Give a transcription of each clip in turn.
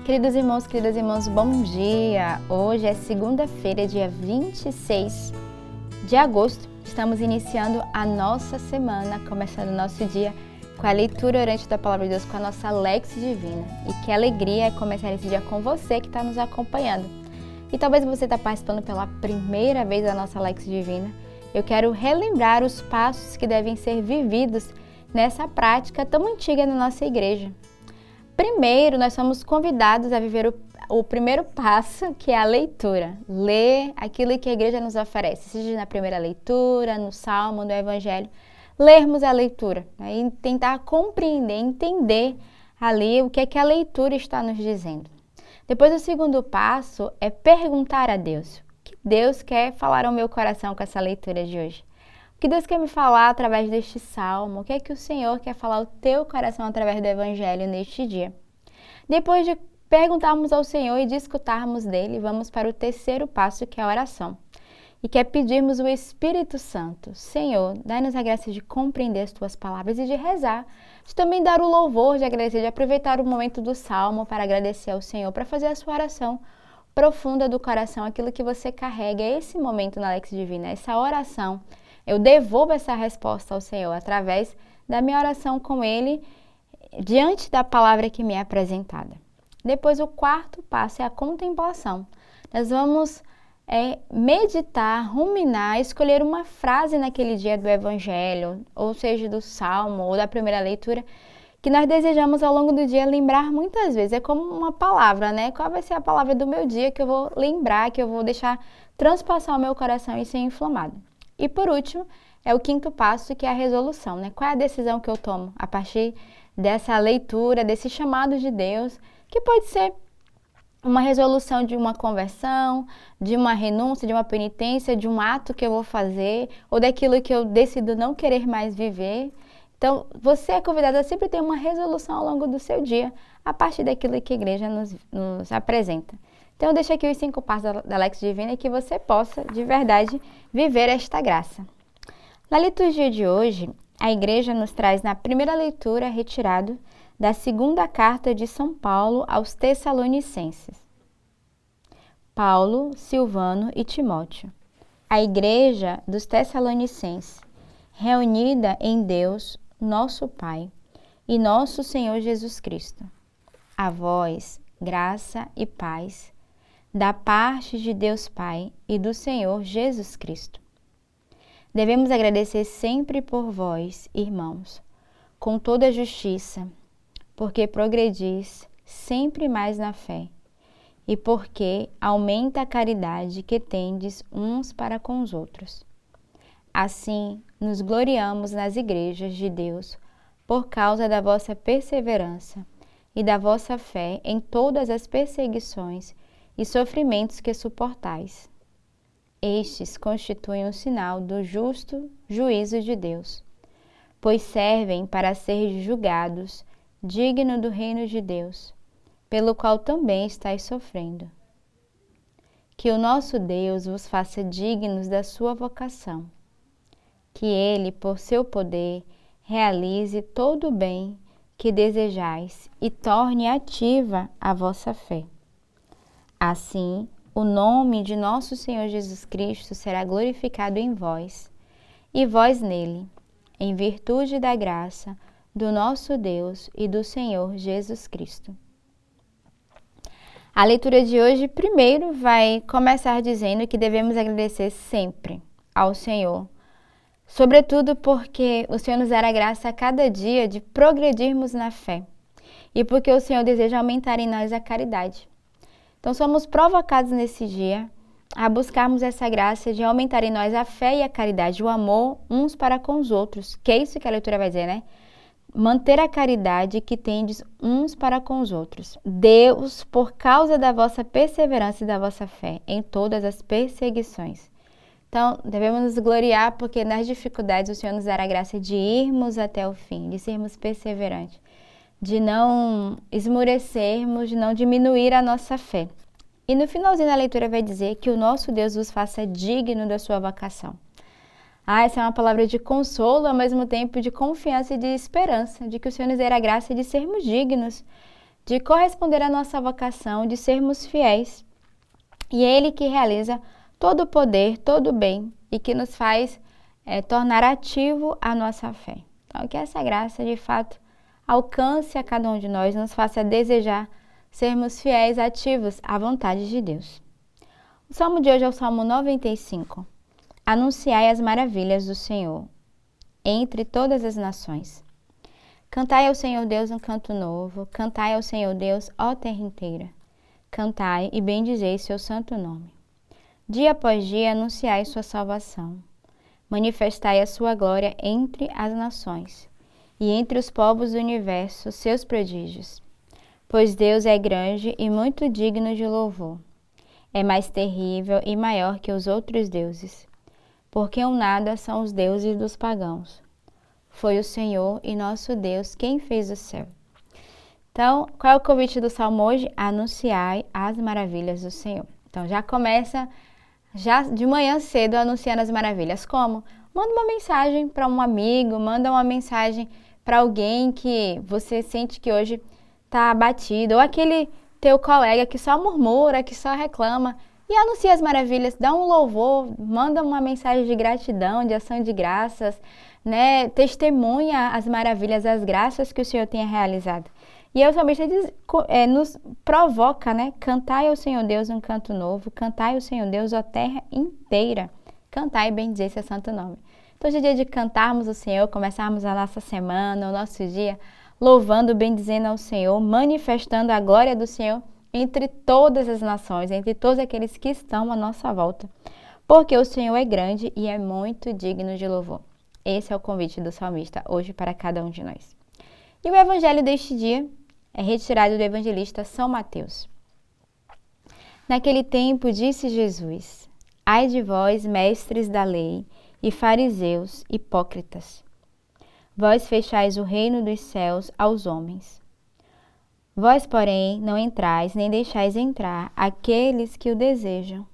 queridas irmãs, bom dia! Hoje é segunda-feira, dia 26 de agosto. Estamos iniciando a nossa semana, começando o nosso dia com a leitura orante da Palavra de Deus, com a nossa Lex Divina. E que alegria é começar esse dia com você que está nos acompanhando. E talvez você está participando pela primeira vez da nossa Lex Divina. Eu quero relembrar os passos que devem ser vividos nessa prática tão antiga na nossa igreja. Primeiro, nós somos convidados a viver o primeiro passo, que é a leitura. Ler aquilo que a igreja nos oferece, seja na primeira leitura, no Salmo, no Evangelho. Lermos a leitura, né? E tentar compreender, entender ali o que é que a leitura está nos dizendo. Depois, o segundo passo é perguntar a Deus. O que Deus quer falar ao meu coração com essa leitura de hoje? O que Deus quer me falar através deste salmo? O que é que o Senhor quer falar ao teu coração através do Evangelho neste dia? Depois de perguntarmos ao Senhor e de escutarmos dele, vamos para o terceiro passo, que é a oração. E que é pedirmos o Espírito Santo. Senhor, dai-nos a graça de compreender as tuas palavras e de rezar. De também dar o louvor, de agradecer, de aproveitar o momento do salmo para agradecer ao Senhor, para fazer a sua oração profunda do coração, aquilo que você carrega, esse momento na Lex Divina, essa oração. Eu devolvo essa resposta ao Senhor através da minha oração com Ele, diante da palavra que me é apresentada. Depois, o quarto passo é a contemplação. Nós vamos meditar, ruminar, escolher uma frase naquele dia do Evangelho, ou seja, do Salmo, ou da primeira leitura, que nós desejamos ao longo do dia lembrar muitas vezes. É como uma palavra, né? Qual vai ser a palavra do meu dia que eu vou lembrar, que eu vou deixar transpassar o meu coração e ser inflamado? E por último, é o quinto passo, que é a resolução, né? Qual é a decisão que eu tomo a partir dessa leitura, desse chamado de Deus, que pode ser uma resolução de uma conversão, de uma renúncia, de uma penitência, de um ato que eu vou fazer, ou daquilo que eu decido não querer mais viver. Então, você é convidado a sempre ter uma resolução ao longo do seu dia, a partir daquilo que a igreja nos apresenta. Então, eu deixo aqui os 5 passos da Lex Divina e que você possa, de verdade, viver esta graça. Na liturgia de hoje, a igreja nos traz na primeira leitura retirado da segunda carta de São Paulo aos Tessalonicenses. Paulo, Silvano e Timóteo. A igreja dos Tessalonicenses, reunida em Deus, nosso Pai, e nosso Senhor Jesus Cristo. A vós, graça e paz, da parte de Deus Pai e do Senhor Jesus Cristo. Devemos agradecer sempre por vós, irmãos, com toda a justiça, porque progredis sempre mais na fé, e porque aumenta a caridade que tendes uns para com os outros. Assim, nos gloriamos nas igrejas de Deus, por causa da vossa perseverança e da vossa fé em todas as perseguições e sofrimentos que suportais. Estes constituem um sinal do justo juízo de Deus, pois servem para ser julgados, digno do reino de Deus, pelo qual também estáis sofrendo. Que o nosso Deus vos faça dignos da sua vocação, que Ele, por seu poder, realize todo o bem que desejais e torne ativa a vossa fé. Assim, o nome de nosso Senhor Jesus Cristo será glorificado em vós, e vós nele, em virtude da graça do nosso Deus e do Senhor Jesus Cristo. A leitura de hoje, primeiro, vai começar dizendo que devemos agradecer sempre ao Senhor, sobretudo porque o Senhor nos dará graça a cada dia de progredirmos na fé, e porque o Senhor deseja aumentar em nós a caridade. Então, somos provocados nesse dia a buscarmos essa graça de aumentar em nós a fé e a caridade, o amor uns para com os outros, que é isso que a leitura vai dizer, né? Manter a caridade que tendes uns para com os outros. Deus, por causa da vossa perseverança e da vossa fé em todas as perseguições. Então, devemos nos gloriar porque nas dificuldades o Senhor nos dará a graça de irmos até o fim, de sermos perseverantes, de não esmorecermos, de não diminuir a nossa fé. E no finalzinho da leitura vai dizer que o nosso Deus vos faça digno da sua vocação. Essa é uma palavra de consolo, ao mesmo tempo de confiança e de esperança, de que o Senhor nos dará a graça de sermos dignos de corresponder à nossa vocação, de sermos fiéis. E é Ele que realiza todo o poder, todo o bem e que nos faz tornar ativo a nossa fé. Então, que essa graça, de fato, alcance a cada um de nós, nos faça desejar sermos fiéis, ativos à vontade de Deus. O salmo de hoje é o Salmo 95. Anunciai as maravilhas do Senhor entre todas as nações. Cantai ao Senhor Deus um canto novo, cantai ao Senhor Deus, ó terra inteira. Cantai e bendizei seu santo nome. Dia após dia anunciai sua salvação. Manifestai a sua glória entre as nações e entre os povos do universo seus prodígios. Pois Deus é grande e muito digno de louvor. É mais terrível e maior que os outros deuses, porque um nada são os deuses dos pagãos. Foi o Senhor e nosso Deus quem fez o céu. Então, qual é o convite do Salmo hoje? Anunciai as maravilhas do Senhor. Então, já começa já de manhã cedo anunciando as maravilhas. Como? Manda uma mensagem para um amigo, manda uma mensagem para alguém que você sente que hoje está abatido, ou aquele teu colega que só murmura, que só reclama, e anuncia as maravilhas, dá um louvor, manda uma mensagem de gratidão, de ação de graças, né? Testemunha as maravilhas, as graças que o Senhor tenha realizado. E o salmista nos provoca, né? Cantai ao Senhor Deus um canto novo, cantai ao Senhor Deus, ó terra inteira. Cantai e bendizei seu santo nome. Então, hoje é dia de cantarmos o Senhor, começarmos a nossa semana, o nosso dia, louvando, bendizendo ao Senhor, manifestando a glória do Senhor entre todas as nações, entre todos aqueles que estão à nossa volta. Porque o Senhor é grande e é muito digno de louvor. Esse é o convite do salmista hoje para cada um de nós. E o evangelho deste dia é retirado do evangelista São Mateus. Naquele tempo disse Jesus: Ai de vós, mestres da lei, e fariseus, hipócritas! Vós fechais o reino dos céus aos homens. Vós, porém, não entrais, nem deixais entrar aqueles que o desejam.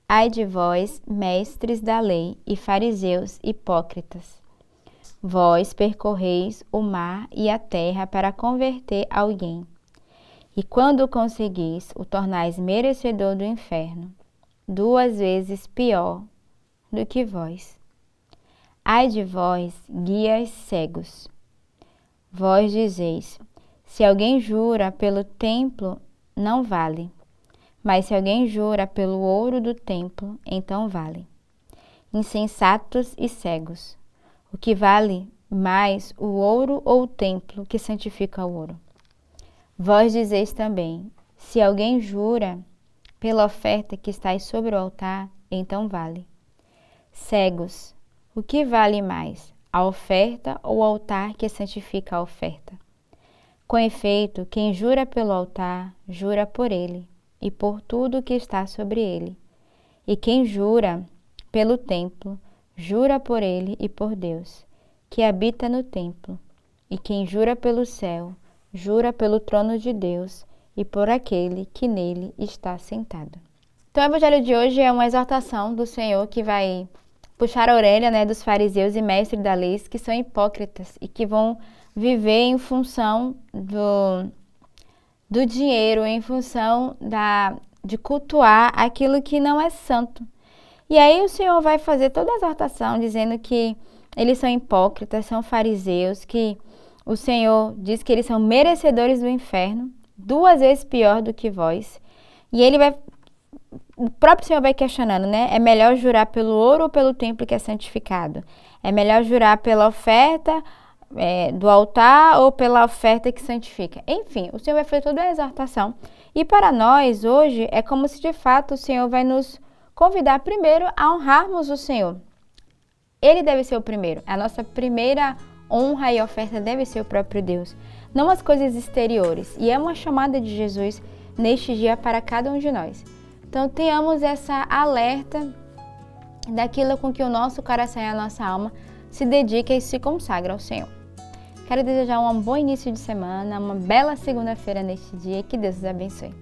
Ai de vós, mestres da lei, e fariseus, hipócritas! Vós percorreis o mar e a terra para converter alguém. E quando o conseguis, o tornais merecedor do inferno, 2 vezes pior do que vós. Ai de vós, guias cegos! Vós dizeis: se alguém jura pelo templo, não vale. Mas se alguém jura pelo ouro do templo, então vale. Insensatos e cegos! O que vale mais, o ouro ou o templo que santifica o ouro? Vós dizeis também: se alguém jura pela oferta que está sobre o altar, então vale. Cegos! O que vale mais, a oferta ou o altar que santifica a oferta? Com efeito, quem jura pelo altar, jura por ele e por tudo que está sobre ele. E quem jura pelo templo, jura por ele e por Deus, que habita no templo. E quem jura pelo céu, jura pelo trono de Deus e por aquele que nele está sentado. Então, o evangelho de hoje é uma exortação do Senhor que vai puxar a orelha, né, dos fariseus e mestres da lei, que são hipócritas e que vão viver em função do dinheiro, em função de cultuar aquilo que não é santo. E aí o Senhor vai fazer toda a exortação dizendo que eles são hipócritas, são fariseus, que o Senhor diz que eles são merecedores do inferno, 2 vezes pior do que vós. E o próprio Senhor vai questionando, né? É melhor jurar pelo ouro ou pelo templo que é santificado? É melhor jurar pela oferta do altar ou pela oferta que santifica? Enfim, o Senhor vai fazer toda a exortação. E para nós, hoje, é como se de fato o Senhor vai nos convidar primeiro a honrarmos o Senhor. Ele deve ser o primeiro. A nossa primeira honra e oferta deve ser o próprio Deus, não as coisas exteriores. E é uma chamada de Jesus neste dia para cada um de nós. Então, tenhamos essa alerta daquilo com que o nosso coração e a nossa alma se dedica e se consagra ao Senhor. Quero desejar um bom início de semana, uma bela segunda-feira neste dia e que Deus os abençoe.